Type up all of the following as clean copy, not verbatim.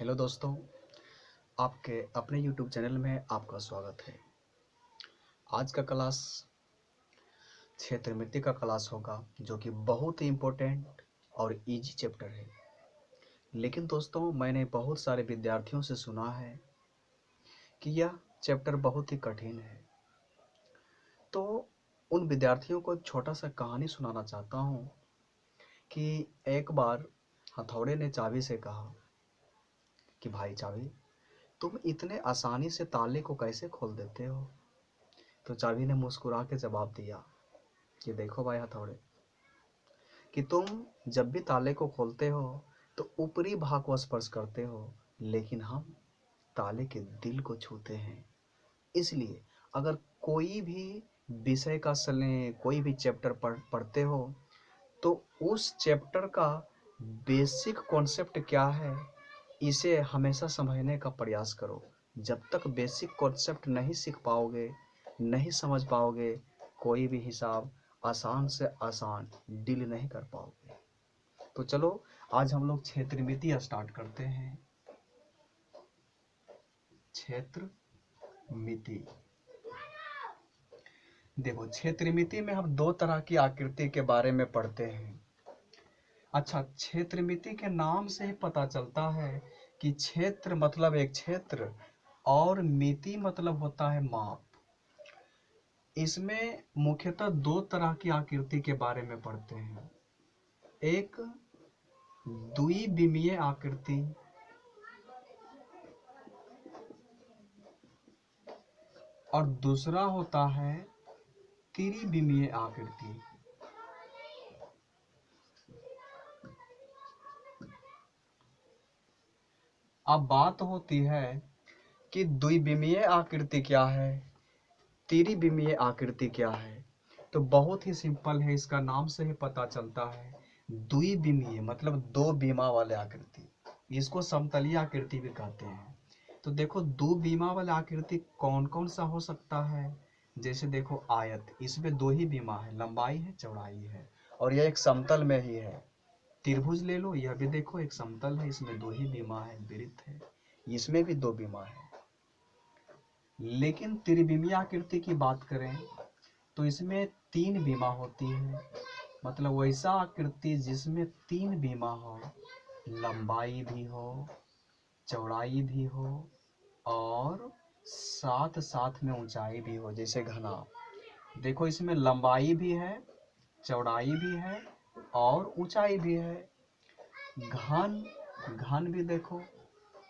Hello दोस्तों, आपके अपने यूट्यूब चैनल में आपका स्वागत है। आज का क्लास क्षेत्र मिट्टी का क्लास होगा, जो कि बहुत ही इम्पोर्टेंट और इजी चैप्टर है। लेकिन दोस्तों, मैंने बहुत सारे विद्यार्थियों से सुना है कि यह चैप्टर बहुत ही कठिन है। तो उन विद्यार्थियों को एक छोटा सा कहानी सुनाना चाहता हूँ कि एक बार हथौड़े ने चाबी से कहा कि भाई चाबी, तुम इतने आसानी से ताले को कैसे खोल देते हो? तो चाबी ने मुस्कुरा के जवाब दिया कि देखो भाई हथौड़े, कि तुम जब भी ताले को खोलते हो तो ऊपरी भाग को स्पर्श करते हो, लेकिन हम ताले के दिल को छूते हैं। इसलिए अगर कोई भी विषय का कोई भी चैप्टर पढ़ते हो तो उस चैप्टर का बेसिक कॉन्सेप्ट क्या है, इसे हमेशा समझने का प्रयास करो। जब तक बेसिक कॉन्सेप्ट नहीं सीख पाओगे, नहीं समझ पाओगे, कोई भी हिसाब आसान से आसान डील नहीं कर पाओगे। तो चलो आज हम लोग क्षेत्रमिति स्टार्ट करते हैं। क्षेत्रमिति, देखो क्षेत्रमिति में हम दो तरह की आकृति के बारे में पढ़ते हैं। अच्छा, क्षेत्रमिति के नाम से ही पता चलता है कि क्षेत्र मतलब एक क्षेत्र और मिति मतलब होता है माप। इसमें मुख्यतः दो तरह की आकृति के बारे में पढ़ते हैं। एक द्विविमीय आकृति और दूसरा होता है त्रिविमीय आकृति। अब बात होती है कि द्विविमीय आकृति क्या है, त्रिविमीय आकृति क्या है। तो बहुत ही सिंपल है, इसका नाम से ही पता चलता है। द्विविमीय मतलब दो बीमा वाले आकृति, इसको समतलीय आकृति भी कहते हैं। तो देखो दो बीमा वाला आकृति कौन कौन सा हो सकता है। जैसे देखो आयत, इसमें दो ही बीमा है, लंबाई है चौड़ाई है, और यह एक समतल में ही है। त्रिभुज ले लो, यह भी देखो एक समतल है, इसमें दो ही बीमा है, वृत्त है, इसमें भी दो बीमा है। लेकिन त्रिविमीय आकृति की बात करें तो इसमें तीन बीमा होती है। मतलब वैसा आकृति जिसमें तीन बीमा हो, लंबाई भी हो, चौड़ाई भी हो और साथ साथ में ऊंचाई भी हो। जैसे घना, देखो इसमें लंबाई भी है, चौड़ाई भी है और ऊंचाई भी है। घन, घन भी देखो,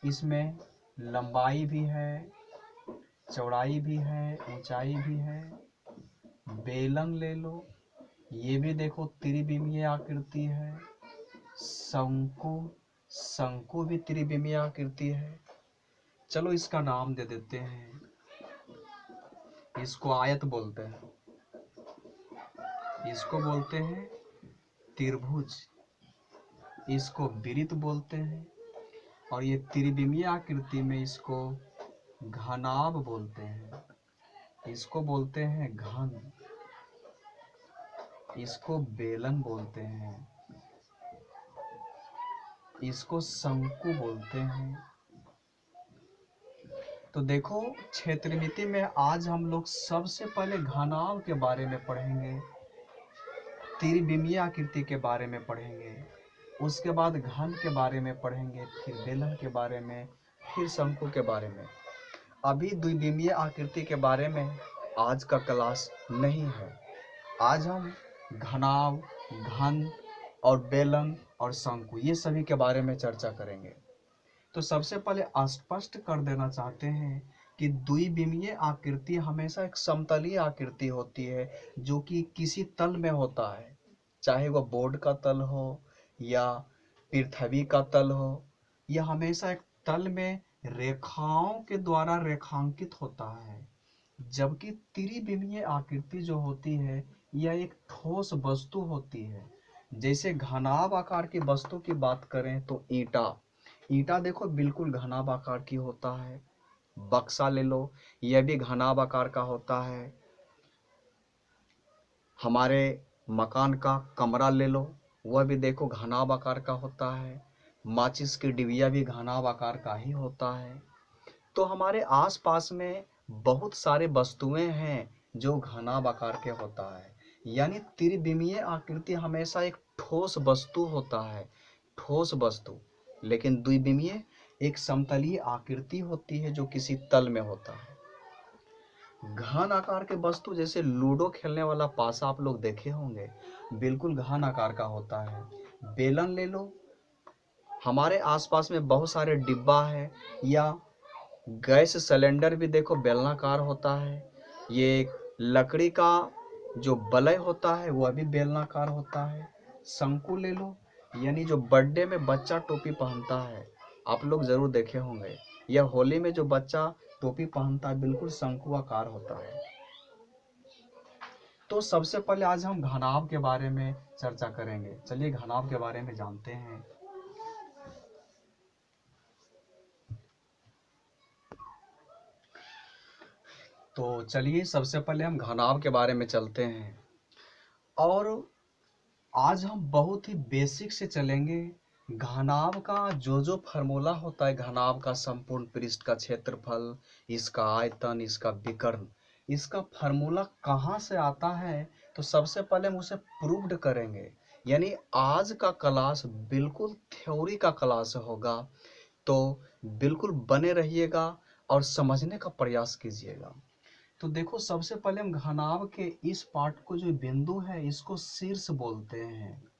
इसमें लंबाई भी है, चौड़ाई भी है, ऊंचाई भी है। बेलन ले लो, ये भी देखो त्रिविमीय आकृति है। शंकु, शंकु भी त्रिविमीय आकृति है। चलो इसका नाम दे देते हैं, इसको आयत बोलते हैं, इसको बोलते हैं त्रिभुज, इसको वृत्त बोलते हैं, और ये त्रिविमीय आकृति में इसको घनाभ बोलते हैं, इसको बोलते हैं घन, इसको बेलन बोलते हैं, इसको शंकु बोलते हैं। तो देखो क्षेत्रमिति में आज हम लोग सबसे पहले घनाभ के बारे में पढ़ेंगे, त्रिविमीय आकृति के बारे में पढ़ेंगे, उसके बाद घन के बारे में पढ़ेंगे, फिर बेलन के बारे में, फिर शंकु के बारे में। अभी द्विविमीय आकृति के बारे में आज का क्लास नहीं है। आज हम घनाभ, घन और बेलन और शंकु, ये सभी के बारे में चर्चा करेंगे। तो सबसे पहले स्पष्ट कर देना चाहते हैं कि द्विविमीय आकृति हमेशा एक समतलीय आकृति होती है, जो कि किसी तल में होता है, चाहे वह बोर्ड का तल हो या पृथ्वी का तल हो। यह हमेशा एक तल में रेखाओं के द्वारा रेखांकित होता है। जबकि त्रिविमीय आकृति जो होती है, यह एक ठोस वस्तु होती है। जैसे घनाभ आकार की वस्तु की बात करें तो ईंटा, ईंटा देखो बिल्कुल घनाभ आकार की होता है। बक्सा ले लो, यह भी घनाभ आकार का होता है। हमारे मकान का कमरा ले लो, वह भी देखो घनाभ आकार का होता है। माचिस की डिबिया भी घनाभ आकार का ही होता है। तो हमारे आसपास में बहुत सारे वस्तुएं हैं जो घनाभ आकार के होता है। यानी त्रिविमीय आकृति हमेशा एक ठोस वस्तु होता है, ठोस वस्तु। लेकिन द्विविमीय एक समतलीय आकृति होती है जो किसी तल में होता है। घन आकार के वस्तु जैसे लूडो खेलने वाला पासा आप लोग देखे होंगे, बिल्कुल घन आकार का होता है। बेलन ले लो, हमारे आसपास में बहुत सारे डिब्बा है, या गैस सिलेंडर भी देखो बेलनाकार होता है। ये लकड़ी का जो बलय होता है वह भी बेलनाकार होता है। शंकु ले लो, यानी जो बर्थडे में बच्चा टोपी पहनता है, आप लोग जरूर देखे होंगे, यह होली में जो बच्चा टोपी पहनता है बिल्कुल शंकु आकार होता है। तो सबसे पहले आज हम घनाभ के बारे में चर्चा करेंगे। चलिए घनाभ के बारे में जानते हैं। तो चलिए सबसे पहले हम घनाभ के बारे में चलते हैं, और आज हम बहुत ही बेसिक से चलेंगे। घनाभ का जो फार्मूला होता है, घनाभ का संपूर्ण पृष्ठ का क्षेत्रफल, इसका आयतन, इसका विकर्ण, इसका फार्मूला कहाँ से आता है, तो सबसे पहले हम उसे प्रूव्ड करेंगे। यानी आज का क्लास बिल्कुल थ्योरी का क्लास होगा, तो बिल्कुल बने रहिएगा और समझने का प्रयास कीजिएगा। तो देखो सबसे पहले हम घनाभ के इस पार्ट को, जो बिंदु है, इसको शीर्ष बोलते हैं।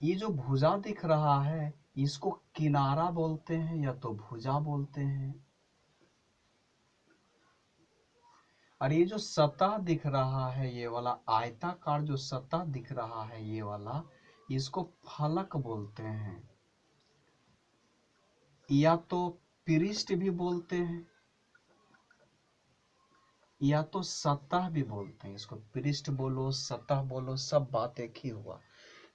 ये जो भुजा दिख रहा है इसको किनारा बोलते हैं या तो भुजा बोलते हैं। और ये जो सतह दिख रहा है, ये वाला आयताकार जो सतह दिख रहा है, ये वाला, इसको फलक बोलते हैं, या तो पृष्ठ भी बोलते हैं या तो सतह भी बोलते हैं। इसको पृष्ठ बोलो, सतह बोलो, सब बात एक ही हुआ।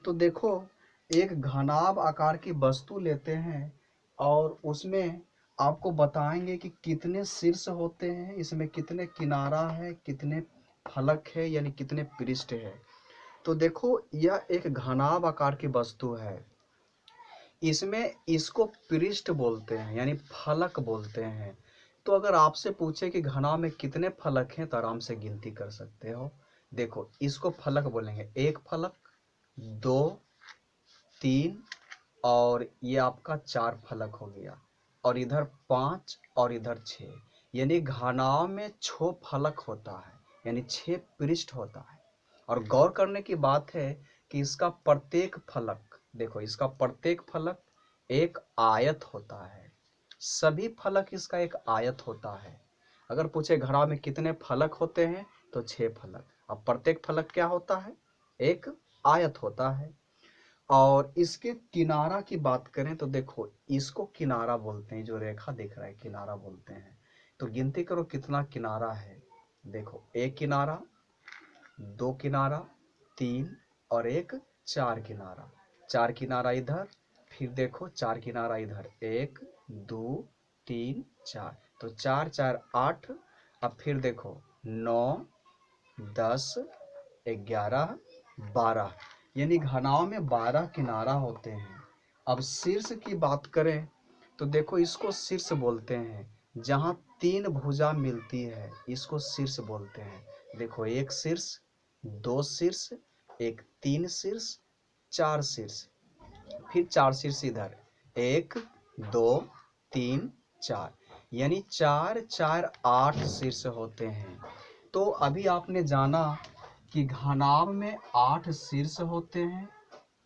तो देखो एक घनाभ आकार की वस्तु लेते हैं और उसमें आपको बताएंगे कि कितने शीर्ष होते हैं, इसमें कितने किनारा है, कितने फलक है, यानी कितने पृष्ठ है। तो देखो यह एक घनाभ आकार की वस्तु है, इसमें इसको पृष्ठ बोलते हैं यानी फलक बोलते हैं। तो अगर आपसे पूछे कि घनाभ में कितने फलक हैं तो आराम से गिनती कर सकते हो। देखो इसको फलक बोलेंगे, एक फलक, दो, तीन, और ये आपका चार फलक हो गया, और इधर पांच और इधर छः, यानी घनाभ में 6 फलक होता है, यानी 6 पृष्ठ होता है। और गौर करने की बात है कि इसका प्रत्येक फलक, देखो इसका प्रत्येक फलक एक आयत होता है, सभी फलक इसका एक आयत होता है। अगर पूछे घनाभ में कितने फलक होते हैं तो 6 फलक। अब प्रत्येक फलक क्या होता है, एक आयत होता है। और इसके किनारा की बात करें तो देखो इसको किनारा बोलते हैं, जो रेखा दिख रहा है किनारा बोलते हैं। तो गिनती करो कितना किनारा है। देखो एक किनारा, दो किनारा, तीन, और एक चार किनारा। चार किनारा इधर, फिर देखो चार किनारा इधर, एक, दो, तीन, चार। तो चार चार 8। अब फिर देखो 9, 10, 11, 12, यानी घनाभ में 12 किनारा होते हैं। अब शीर्ष की बात करें तो देखो इसको शीर्ष बोलते हैं, जहाँ 3 भुजा मिलती है इसको शीर्ष बोलते हैं। देखो एक शीर्ष, दो शीर्ष, एक 3 शीर्ष, 4 शीर्ष, फिर 4 शीर्ष इधर, 1, 2, 3, 4, यानी 4 4 8 शीर्ष होते हैं। तो अभी आपने जाना कि घनाभ में 8 शीर्ष होते हैं,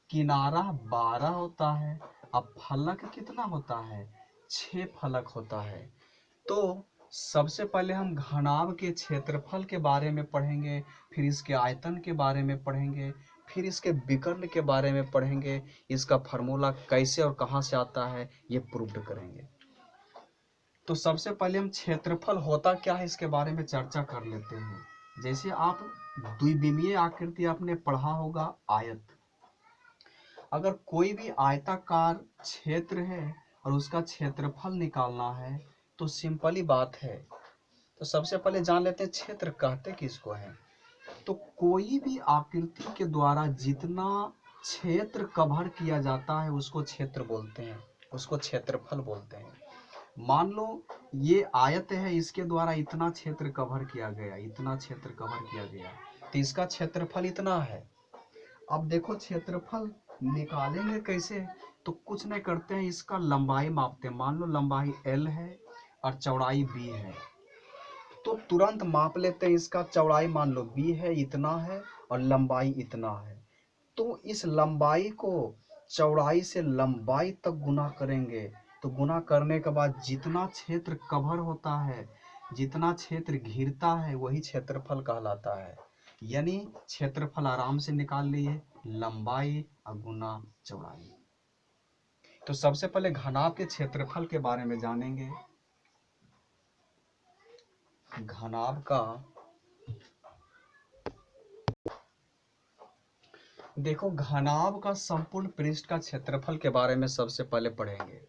किनारा 12 होता है। अब फलक कितना होता है, 6 फलक होता है। तो सबसे पहले हम घनाभ के क्षेत्रफल के बारे में पढ़ेंगे, फिर इसके आयतन के बारे में पढ़ेंगे, फिर इसके विकर्ण के बारे में पढ़ेंगे, इसका फार्मूला कैसे और कहाँ से आता है ये प्रूव करेंगे। तो सबसे पहले हम क्षेत्रफल होता क्या है इसके बारे में चर्चा कर लेते हैं। जैसे आप द्विविमीय आकृति आपने पढ़ा होगा, आयत। अगर कोई भी आयताकार क्षेत्र है और उसका क्षेत्रफल निकालना है तो सिंपली बात है। तो सबसे पहले जान लेते हैं क्षेत्र कहते किसको है। तो कोई भी आकृति के द्वारा जितना क्षेत्र कवर किया जाता है उसको क्षेत्र बोलते हैं, उसको क्षेत्रफल बोलते हैं। मान लो ये आयत है, इसके द्वारा इतना क्षेत्र कवर किया गया, इतना क्षेत्र कवर किया गया, तो इसका क्षेत्रफल इतना है। अब देखो क्षेत्रफल निकालेंगे कैसे, तो कुछ नहीं करते हैं, इसका लंबाई मापते हैं। मान लो लंबाई L है और चौड़ाई B है, तो तुरंत माप लेते हैं। इसका चौड़ाई मान लो B है, इतना है, और लंबाई इतना है, तो इस लंबाई को चौड़ाई से लंबाई तक गुना करेंगे। तो गुना करने के बाद जितना क्षेत्र कवर होता है, जितना क्षेत्र घिरता है, वही क्षेत्रफल कहलाता है। यानी क्षेत्रफल आराम से निकाल लिए, लंबाई और गुना चौड़ाई। तो सबसे पहले घनाभ के क्षेत्रफल के बारे में जानेंगे। घनाभ का देखो, घनाभ का संपूर्ण पृष्ठ का क्षेत्रफल के बारे में सबसे पहले पढ़ेंगे।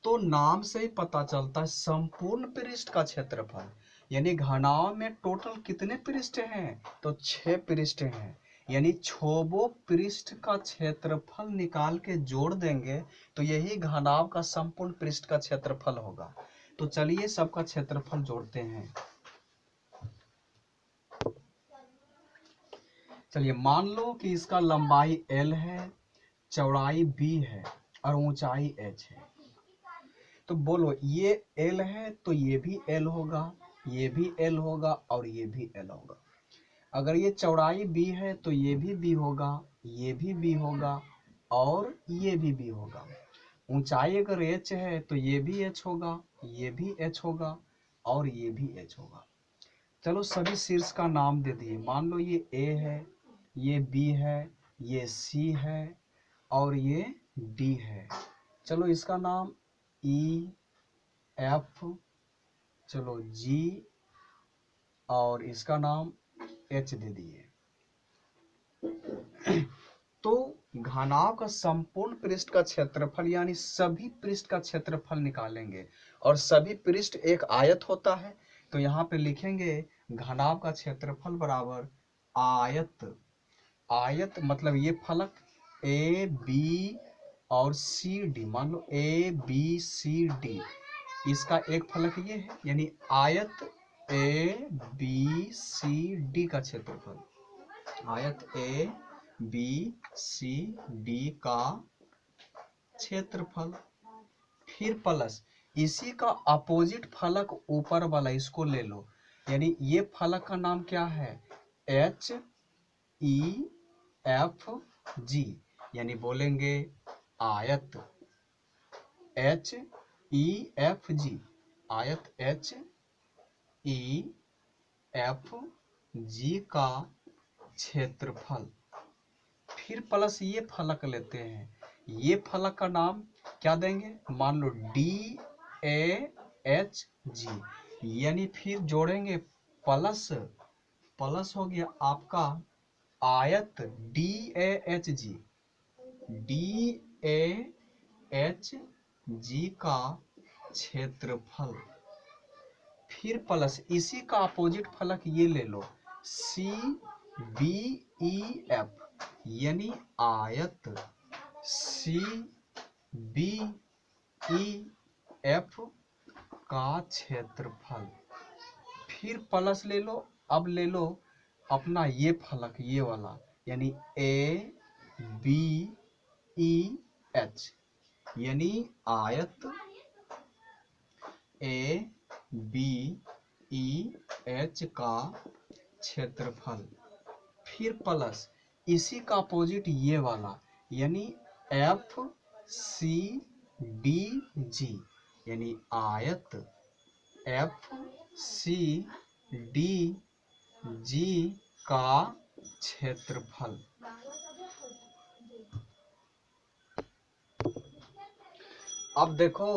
तो नाम से ही पता चलता है संपूर्ण पृष्ठ का क्षेत्रफल, यानी घनाभ में टोटल कितने पृष्ठ हैं, तो 6 पृष्ठ हैं। यानी 6 पृष्ठ का क्षेत्रफल निकाल के जोड़ देंगे तो यही घनाभ का संपूर्ण पृष्ठ का क्षेत्रफल होगा। तो चलिए सबका क्षेत्रफल जोड़ते हैं। चलिए मान लो कि इसका लंबाई L है, चौड़ाई B है और ऊंचाई H है। तो बोलो ये L है तो ये भी L होगा, ये भी L होगा और ये भी L होगा। अगर ये चौड़ाई B है तो ये भी B होगा, ये भी B होगा और ये भी B होगा। ऊंचाई अगर H है तो ये भी H होगा, ये भी H होगा और ये भी H होगा। चलो सभी शीर्ष का नाम दे दिए। मान लो ये A है, ये B है, ये C है और ये D है। चलो इसका नाम E, F, चलो G और इसका नाम H दे दिए। तो घनाभ का संपूर्ण पृष्ठ का क्षेत्रफल यानी सभी पृष्ठ का क्षेत्रफल निकालेंगे, और सभी पृष्ठ एक आयत होता है। तो यहाँ पे लिखेंगे घनाभ का क्षेत्रफल बराबर आयत। आयत मतलब ये फलक A, B और C, D। मान लो A, B, C, D, इसका एक फलक ये है, यानी आयत A, B, C, D का क्षेत्रफल। आयत A, B, C, D का क्षेत्रफल। फिर प्लस इसी का अपोजिट फलक ऊपर वाला, इसको ले लो। यानी ये फलक का नाम क्या है, H, E, F, G। यानी बोलेंगे आयत H, E, F, G, आयत H, E, F, G का क्षेत्रफल। फिर प्लस ये फलक लेते हैं, ये फलक का नाम क्या देंगे, मान लो D, A, H, G। यानी फिर जोड़ेंगे प्लस, प्लस हो गया आपका आयत D, A, H, G, D, A, H, G का क्षेत्रफल। फिर प्लस इसी का अपोजिट फलक ये ले लो, C, B, E, F। यानी आयत C, B, E, F का क्षेत्रफल। फिर प्लस ले लो, अब ले लो अपना ये फलक, ये वाला, यानी A, B, E, H। यानी आयत A, B, E, H का क्षेत्रफल। फिर प्लस इसी का अपोजिट ये वाला, यानी F, C, D, G। यानी आयत F, C, D, G का क्षेत्रफल। अब देखो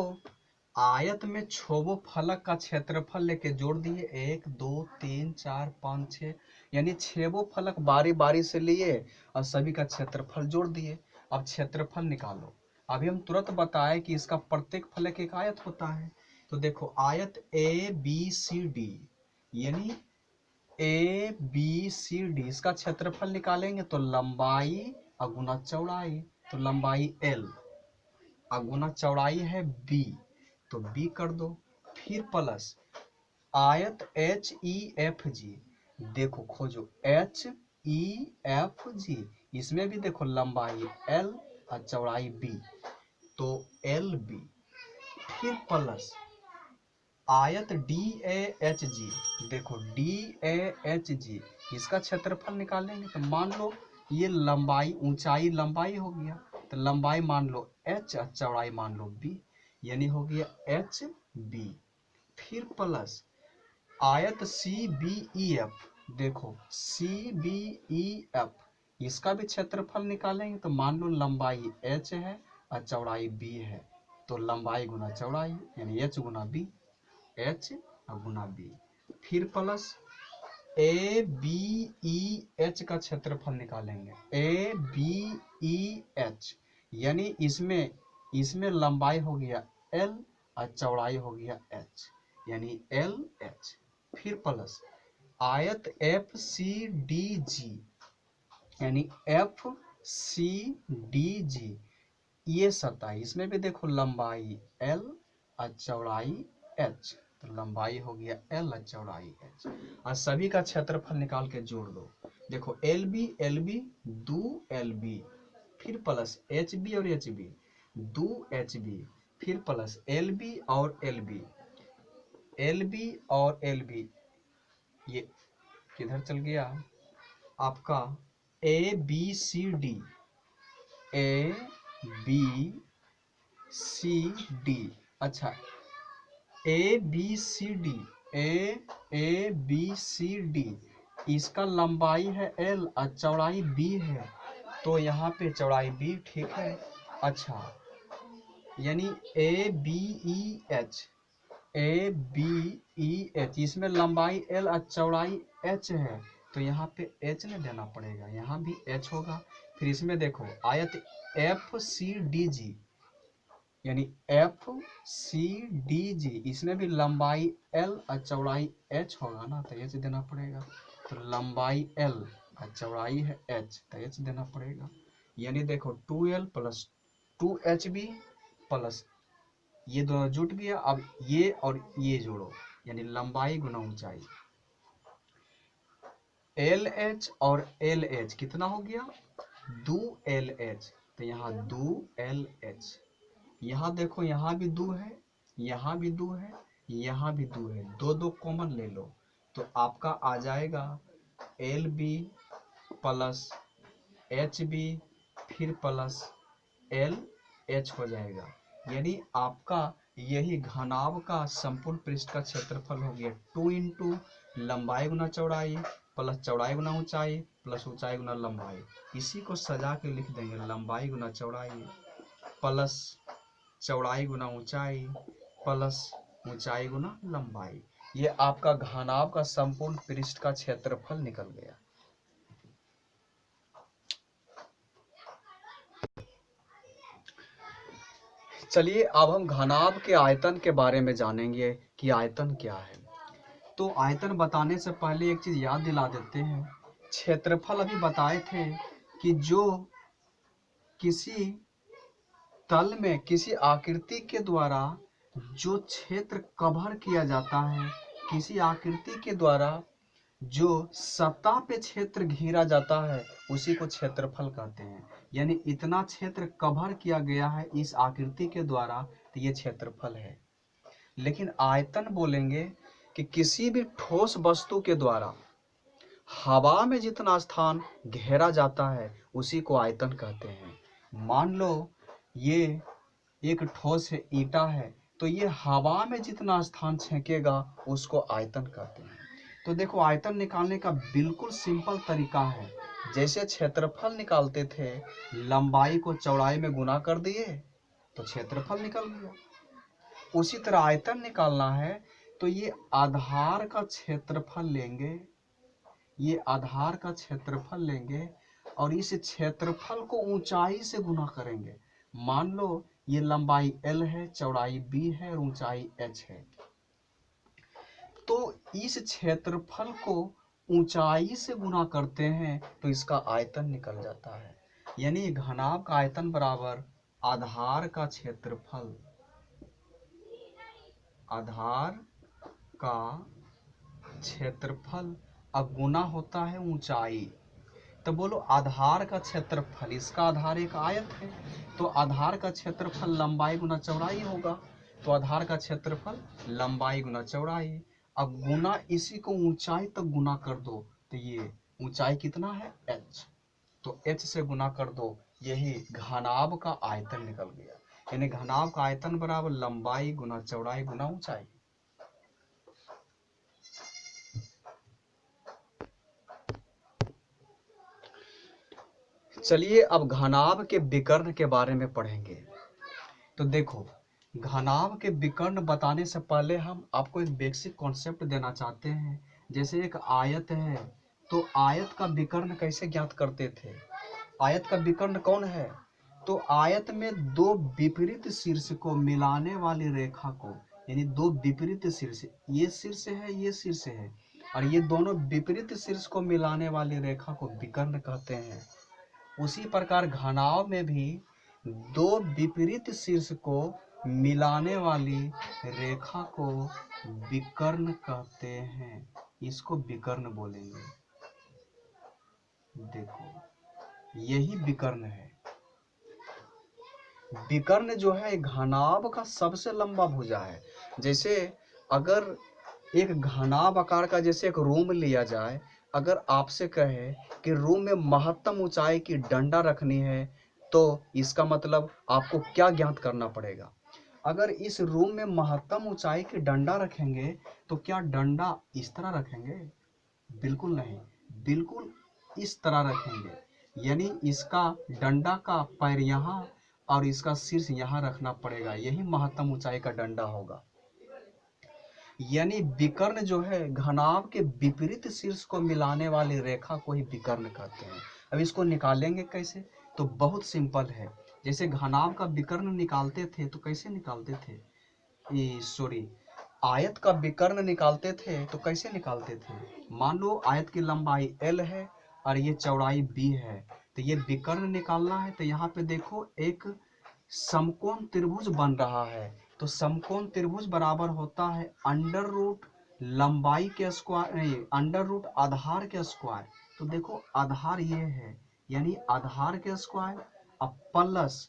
आयत में 6 फलक का क्षेत्रफल लेके जोड़ दिए, 1, 2, 3, 4, 5, 6। यानी 6 फलक बारी बारी से लिए और सभी का क्षेत्रफल जोड़ दिए। अब क्षेत्रफल निकालो। अभी हम तुरंत बताए कि इसका प्रत्येक फलक एक आयत होता है। तो देखो आयत A, B, C, D, यानी A, B, C, D, इसका क्षेत्रफल निकालेंगे तो लंबाई और गुना चौड़ाई, तो लंबाई L और गुना चौड़ाई है B, तो B कर दो। फिर प्लस आयत HEFG, देखो खोजो HEFG, इसमें भी देखो लंबाई L और चौड़ाई B, तो LB। फिर प्लस आयत DAHG, देखो DAHG, इसका क्षेत्रफल निकालेंगे तो मान लो ये लंबाई ऊंचाई लंबाई हो गया, तो लंबाई मान लो H और चौड़ाई मान लो B, यानी हो गया HB। फिर प्लस आयत CBEF, देखो CBEF, इसका भी क्षेत्रफल निकालेंगे तो मान लो लंबाई H है और चौड़ाई B है, तो लंबाई गुना चौड़ाई यानी H गुना B, H गुना B। फिर प्लस ABEH का क्षेत्रफल निकालेंगे, ABEH, यानी इसमें लंबाई हो गया L और चौड़ाई हो गया H, यानी LH। फिर प्लस आयत FCDG, यानी FCDG, ये सतह, इसमें भी देखो लंबाई L और चौड़ाई H, तो लंबाई हो गया L और चौड़ाई H, और सभी का क्षेत्रफल निकाल के जोड़ दो। देखो LB 2LB, फिर प्लस HB और HB 2HB, फिर प्लस LB और LB और LB, ये किधर चल गया आपका ABCD, अच्छा ABCD, इसका लंबाई है L और चौड़ाई B है, तो यहाँ पे चौड़ाई B ठीक है। अच्छा यानी ABEH, इसमें लंबाई L और चौड़ाई H है, तो यहाँ पे H नहीं देना पड़ेगा, यहाँ भी H होगा। फिर इसमें देखो आयत FCDG, यानी FCDG, इसमें भी लंबाई L और चौड़ाई H होगा ना, तो H देना पड़ेगा, तो लंबाई L और चौड़ाई है H, तो H देना पड़ेगा। यानी देखो 2L प्लस 2HB प्लस ये दोनों जुट गया, अब ये और ये जोड़ो, यानी लंबाई गुना ऊंचाई, LH और LH कितना हो गया 2LH, तो यहाँ 2LH, यहाँ देखो यहाँ भी 2 है, यहाँ भी 2 है, यहाँ भी 2 है, दो कॉमन ले लो, तो आपका आ जाएगा LB प्लस HB फिर प्लस LH हो जाएगा। यानी आपका यही घनाभ का संपूर्ण पृष्ठ का क्षेत्रफल हो गया 2 इंटू लंबाई गुना चौड़ाई प्लस चौड़ाई गुना ऊंचाई प्लस ऊंचाई गुना लंबाई। इसी को सजा के लिख देंगे, लंबाई गुना चौड़ाई प्लस चौड़ाई गुना ऊंचाई प्लस ऊंचाई गुना लंबाई। ये आपका घनाभ का संपूर्ण पृष्ठ का क्षेत्रफल निकल गया। चलिए अब हम घनाभ के आयतन के बारे में जानेंगे कि आयतन क्या है। तो आयतन बताने से पहले एक चीज याद दिला देते हैं, क्षेत्रफल अभी बताए थे कि जो किसी तल में किसी आकृति के द्वारा जो क्षेत्र कवर किया जाता है, किसी आकृति के द्वारा जो सतह पे क्षेत्र घेरा जाता है, उसी को क्षेत्रफल कहते हैं। यानी इतना क्षेत्र कवर किया गया है इस आकृति के द्वारा, तो ये क्षेत्रफल है। लेकिन आयतन बोलेंगे कि किसी भी ठोस वस्तु के द्वारा हवा में जितना स्थान घेरा जाता है उसी को आयतन कहते हैं। मान लो ये एक ठोस है, ईंटा है, तो ये हवा में जितना स्थान छेकेगा उसको आयतन कहते हैं। तो देखो आयतन निकालने का बिल्कुल सिंपल तरीका है, जैसे क्षेत्रफल निकालते थे, लंबाई को चौड़ाई में गुना कर दिए तो क्षेत्रफल निकल गया। उसी तरह आयतन निकालना है तो ये आधार का क्षेत्रफल लेंगे, ये आधार का क्षेत्रफल लेंगे और इस क्षेत्रफल को ऊंचाई से गुना करेंगे। मान लो ये लंबाई L है, चौड़ाई B है और ऊंचाई H है, तो इस क्षेत्रफल को ऊंचाई से गुना करते हैं तो इसका आयतन निकल जाता है। यानी घनाभ का आयतन बराबर आधार का क्षेत्रफल, आधार का क्षेत्रफल अब गुना होता है ऊंचाई। तो बोलो आधार का क्षेत्रफल, इसका आधार एक आयत है तो आधार का क्षेत्रफल लंबाई गुना चौड़ाई होगा। तो आधार का क्षेत्रफल लंबाई गुना चौड़ाई, अब गुना इसी को ऊंचाई तक गुना कर दो तो ये ऊंचाई कितना है h, तो h से गुना कर दो, यही घनाभ का आयतन निकल गया। यानी घनाभ का आयतन बराबर लंबाई गुना चौड़ाई गुना ऊंचाई। चलिए अब घनाभ के विकर्ण के बारे में पढ़ेंगे। तो देखो घनाभ के विकर्ण बताने से पहले हम आपको एक बेसिक कॉन्सेप्ट देना चाहते हैं। जैसे एक आयत है तो आयत का विकर्ण कैसे ज्ञात करते थे, आयत का विकर्ण कौन है, तो आयत में दो विपरीत शीर्ष को मिलाने वाली रेखा को, यानी दो विपरीत शीर्ष, ये शीर्ष है ये शीर्ष है और ये दोनों विपरीत शीर्ष को मिलाने वाली रेखा को विकर्ण कहते हैं। उसी प्रकार घनाभ में भी दो विपरीत शीर्ष को मिलाने वाली रेखा को विकर्ण कहते हैं, इसको विकर्ण बोलेंगे। देखो यही विकर्ण है। विकर्ण जो है घनाभ का सबसे लंबा भुजा है। जैसे अगर एक घनाभ आकार का जैसे एक रूम लिया जाए, अगर आपसे कहे कि रूम में महत्तम ऊंचाई की डंडा रखनी है तो इसका मतलब आपको क्या ज्ञात करना पड़ेगा। अगर इस रूम में महत्तम ऊंचाई की डंडा रखेंगे तो क्या डंडा इस तरह रखेंगे, बिल्कुल नहीं, बिल्कुल इस तरह रखेंगे। यानी इसका डंडा का पैर यहाँ और इसका शीर्ष यहाँ रखना पड़ेगा, यही महत्तम ऊंचाई का डंडा होगा। यानी विकर्ण जो है घनाभ के विपरीत शीर्ष को मिलाने वाली रेखा को ही विकर्ण कहते हैं। अब इसको निकालेंगे कैसे, तो बहुत सिंपल है। जैसे घनाभ का विकर्ण निकालते थे तो कैसे निकालते थे, आयत का विकर्ण निकालते थे तो कैसे निकालते थे। मान लो आयत की लंबाई l है और ये चौड़ाई b है, तो ये विकर्ण निकालना है। तो यहाँ पे देखो एक समकोण त्रिभुज बन रहा है, तो समकोण त्रिभुज बराबर होता है अंडर रूट लंबाई के स्क्वायर, नहीं अंडर रूट आधार के स्क्वायर। तो देखो आधार ये है, यानी आधार के स्क्वायर अब प्लस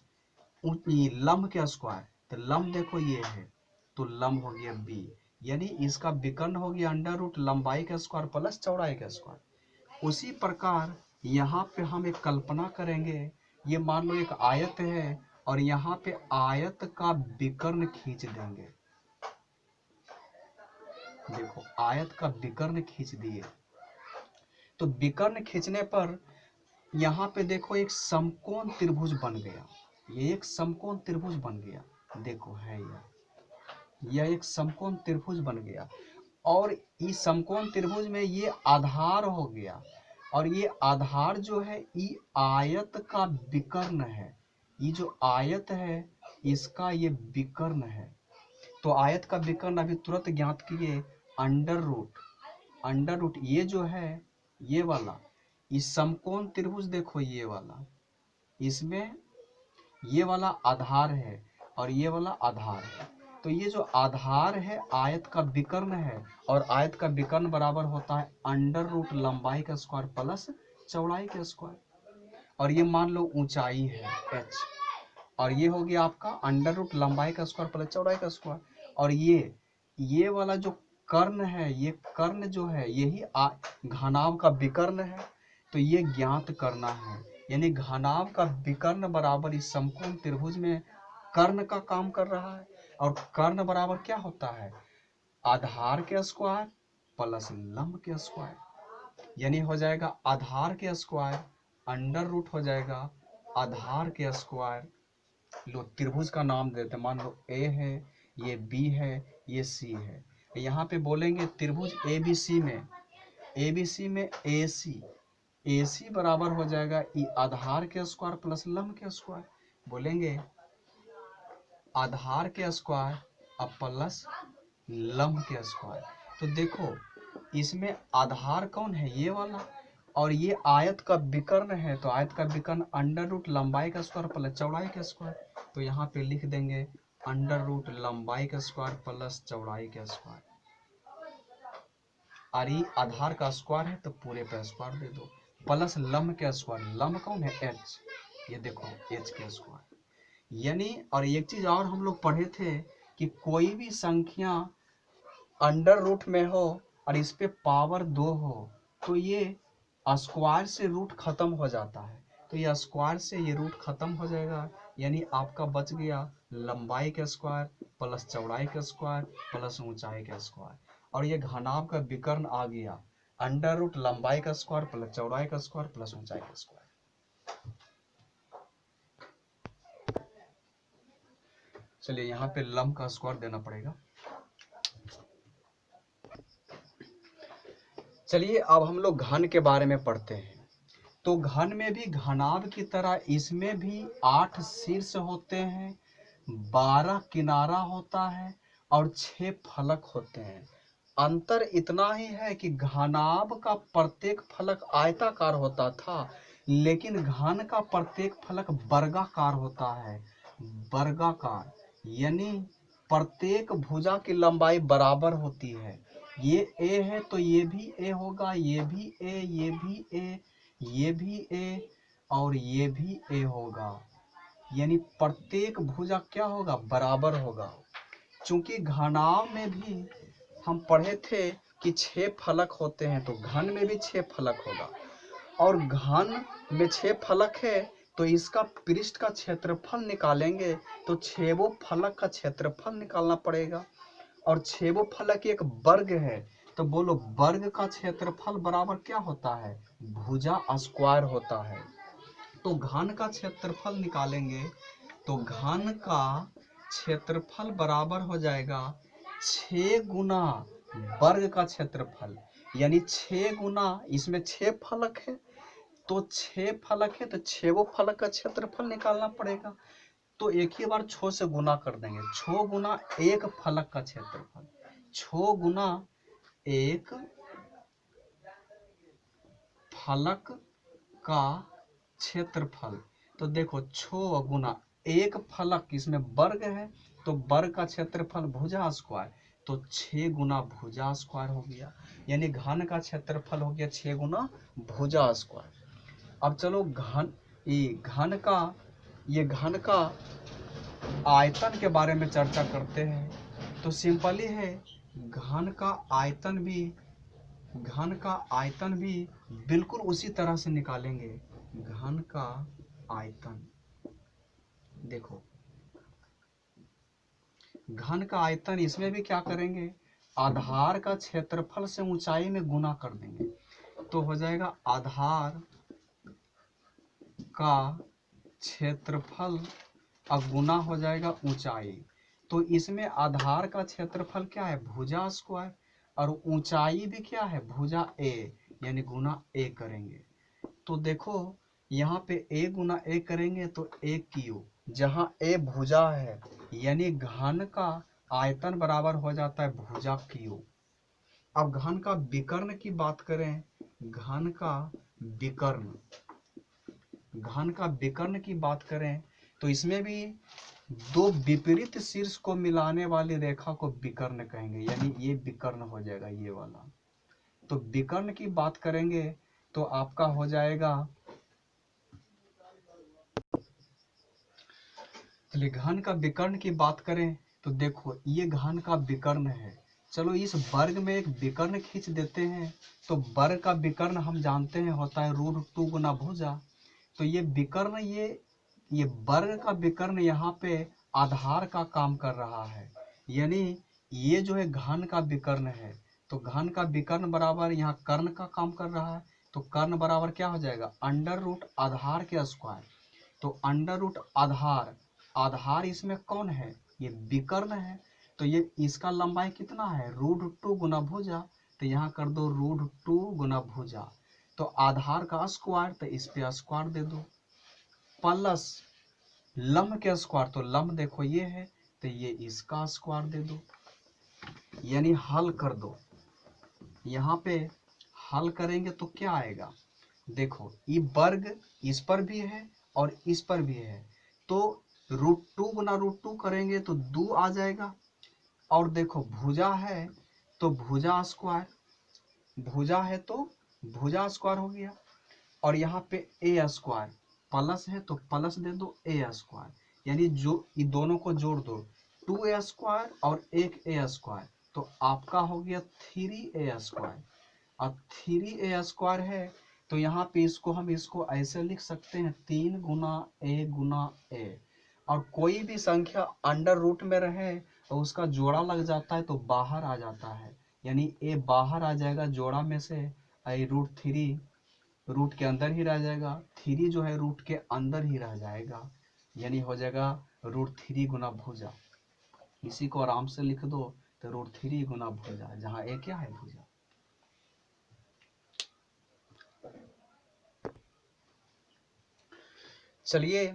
लंब के स्क्वायर, तो लंब देखो ये है तो लंब हो गया b, यानी इसका विकर्ण हो गया अंडर रूट लंबाई का स्क्वायर प्लस चौड़ाई का स्क्वायर। उसी प्रकार यहाँ पे हम एक कल्पना करेंगे, ये मान लो एक आयत है और यहाँ पे आयत का विकर्ण खींच देंगे। देखो आयत का विकर्ण खींच दिए, तो विकर्ण खींचने पर यहाँ पे देखो एक समकोण त्रिभुज बन गया, ये एक समकोण त्रिभुज बन गया। देखो है यह एक समकोण त्रिभुज बन गया और इस समकोण त्रिभुज में ये आधार हो गया और ये आधार जो है ये आयत का विकर्ण है। ये जो आयत है इसका ये विकर्ण है। तो आयत का विकर्ण अभी तुरंत ज्ञात किए, अंडर रूट ये जो है ये वाला, इस समकोण त्रिभुज देखो ये वाला, इसमें ये वाला आधार है और ये वाला आधार है। तो ये जो आधार है आयत का विकर्ण है और आयत का विकर्ण बराबर होता है अंडर रूट लंबाई का स्क्वायर प्लस चौड़ाई का स्क्वायर। और ये मान लो ऊंचाई है h और ये हो गया आपका अंडर रूट लंबाई का स्क्वायर प्लस चौड़ाई का स्क्वायर। और ये वाला जो कर्ण है, ये कर्ण जो है यही घनाभ का विकर्ण है, तो ये ज्ञात करना है। यानी घनाभ का विकर्ण बराबर इस समकोण त्रिभुज में कर्ण का काम कर रहा है और कर्ण बराबर क्या होता है आधार के स्क्वायर प्लस लंब के स्क्वायर। यानी हो जाएगा आधार के स्क्वायर अंडर रूट हो जाएगा आधार के स्क्वायर। लो त्रिभुज का नाम देते, मान लो ए है, ये बी है, ये सी है। यहाँ पे बोलेंगे त्रिभुज एबीसी में AC बराबर हो जाएगा ई आधार के स्क्वायर प्लस लंब के स्क्वायर। बोलेंगे आधार के स्क्वायर अब प्लस लंब के स्क्वायर। तो देखो इसमें आधार कौन है ये वाला और ये आयत का विकर्ण है, तो आयत का विकर्ण अंडर रूट लंबाई का स्क्वायर प्लस चौड़ाई का स्क्वायर। तो यहाँ पे लिख देंगे अंडर रूट लंबाई का स्क्वायर प्लस चौड़ाई का स्क्वायर। और ये आधार का स्क्वायर है तो पूरे पे स्क्वायर दे दो, प्लस लंब के स्क्वायर। लंब कौन है? एच। ये देखो एच के स्क्वायर। यानी और एक चीज और हम लोग पढ़े थे कि कोई भी संख्या अंडर रूट में हो और इस पे पावर 2 हो तो ये स्क्वायर से रूट खत्म हो जाता है। तो ये स्क्वायर से ये रूट खत्म हो जाएगा, यानी आपका बच गया लंबाई का स्क्वायर प्लस चौड़ाई का स्क्वायर प्लस ऊंचाई का स्क्वायर। और ये घनाभ का विकर्ण आ गया अंडर रूट लंबाई का स्क्वायर प्लस चौड़ाई का स्क्वायर प्लस ऊंचाई का स्क्वायर। चलिए यहाँ पे लंब का स्क्वायर देना पड़ेगा। चलिए अब हम लोग घन के बारे में पढ़ते हैं। तो घन में भी घनाभ की तरह इसमें भी 8 शीर्ष होते हैं, 12 किनारा होता है और 6 फलक होते हैं। अंतर इतना ही है कि घनाभ का प्रत्येक फलक आयताकार होता था, लेकिन घन का प्रत्येक फलक वर्गाकार होता है। वर्गाकार यानी प्रत्येक भुजा की लंबाई बराबर होती है। ये ए है तो ये भी ए होगा, ये भी ए, ये भी ए, ये भी ए और ये भी ए होगा। यानी प्रत्येक भुजा क्या होगा? बराबर होगा। चूंकि घनाभ में भी हम पढ़े थे कि 6 फलक होते हैं, तो घन में भी 6 फलक होगा। और घन में 6 फलक है तो इसका पृष्ठ का क्षेत्रफल निकालेंगे तो 6 फलक का क्षेत्रफल निकालना पड़ेगा। और 6 फलक एक वर्ग है, तो बोलो वर्ग का क्षेत्रफल बराबर क्या होता है? भुजा स्क्वायर होता है। तो घन का क्षेत्रफल निकालेंगे तो घन का क्षेत्रफल बराबर हो जाएगा 6 गुना वर्ग का क्षेत्रफल। यानी 6 गुना, इसमें 6 फलक है तो 6 फलक है तो 6 फलक का क्षेत्रफल निकालना पड़ेगा। तो एक ही बार 6 से गुना कर देंगे। 6 गुना 1 फलक का क्षेत्रफल, 6 गुना 1 फलक का क्षेत्रफल। तो देखो 6 गुना 1 फलक, इसमें वर्ग है तो वर्ग का क्षेत्रफल भुजा स्क्वायर, तो 6 गुना भुजा स्क्वायर हो गया। यानी घन का क्षेत्रफल हो गया 6 गुना भुजा स्क्वायर। अब चलो ये घन का आयतन के बारे में चर्चा करते हैं। तो सिंपली है, घन का आयतन भी बिल्कुल उसी तरह से निकालेंगे। घन का आयतन देखो, घन का आयतन इसमें भी क्या करेंगे? आधार का क्षेत्रफल से ऊंचाई में गुना कर देंगे तो हो जाएगा आधार का क्षेत्रफल अब गुना हो जाएगा ऊंचाई। तो इसमें आधार का क्षेत्रफल क्या है? भुजा स्क्वायर, और ऊंचाई भी क्या है? भुजा ए, यानी गुना ए करेंगे। तो देखो यहाँ पे ए गुना ए करेंगे तो ए क्यू, जहाँ ए भुजा है यानी घन का आयतन बराबर हो जाता है भुजा क्यू। अब घन का विकर्ण की बात करें, घन का विकर्ण की बात करें तो इसमें भी 2 विपरीत शीर्ष को मिलाने वाली रेखा को विकर्ण कहेंगे, यानी ये विकर्ण हो जाएगा ये वाला। तो विकर्ण की बात करेंगे तो आपका हो जाएगा, चलिए घन का विकर्ण की बात करें तो देखो ये घन का विकर्ण है। चलो इस वर्ग में एक विकर्ण खींच देते हैं। तो वर्ग का विकर्ण हम जानते हैं होता है √2 गुना भुजा। तो ये विकर्ण ये वर्ग का विकर्ण यहाँ पे आधार का काम कर रहा है, यानी ये जो है घन का विकर्ण है। तो घन का विकर्ण बराबर यहाँ कर्ण का काम कर रहा है, तो कर्ण बराबर क्या हो जाएगा? अंडर रूट आधार के स्क्वायर। तो अंडर रूट आधार इसमें कौन है? ये विकर्ण है। तो ये इसका लंबाई कितना है? √2 गुना भुजा। तो यहाँ कर दो √2 गुना भुजा। तो आधार का स्क्वायर, तो इस पे स्क्वायर दे दो, प्लस लंब के स्क्वायर। तो लंब देखो ये है तो ये इसका स्क्वायर दे दो, यानी हल कर दो। यहाँ पे हल करेंगे तो क्या आएगा? देखो ये वर्ग इस पर भी है और इस पर भी है, तो √2 गुना √2 करेंगे तो 2 आ जाएगा। और देखो भुजा है तो भुजा स्क्वायर, भुजा है तो भुजा स्क्वायर हो गया। और यहाँ पे ए स्क्वायर प्लस है तो प्लस दे दो ए स्क्वायर, यानी जो ये दोनों को जोड़ दो 2a स्क्वायर और एक ए स्क्वायर, तो आपका हो गया 3a स्क्वायर। और 3a स्क्वायर है तो यहाँ पे इसको हम इसको ऐसे लिख सकते हैं 3 गुना ए। और कोई भी संख्या अंडर रूट में रहे और उसका जोड़ा लग जाता है तो बाहर आ जाता है, यानी ए बाहर आ जाएगा जोड़ा में से, √3 रूट के अंदर ही रह जाएगा, 3 जो है रूट के अंदर ही रह जाएगा, यानी हो जाएगा √3 गुना भुजा। इसी को आराम से लिख दो तो √3 गुना भुजा, जहां ए क्या है भुजा। चलिए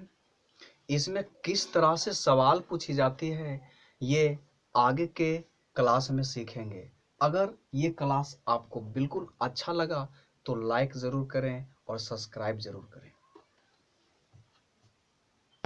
इसमें किस तरह से सवाल पूछी जाती है ये आगे के क्लास में सीखेंगे। अगर ये क्लास आपको बिल्कुल अच्छा लगा तो लाइक ज़रूर करें और सब्सक्राइब ज़रूर करें।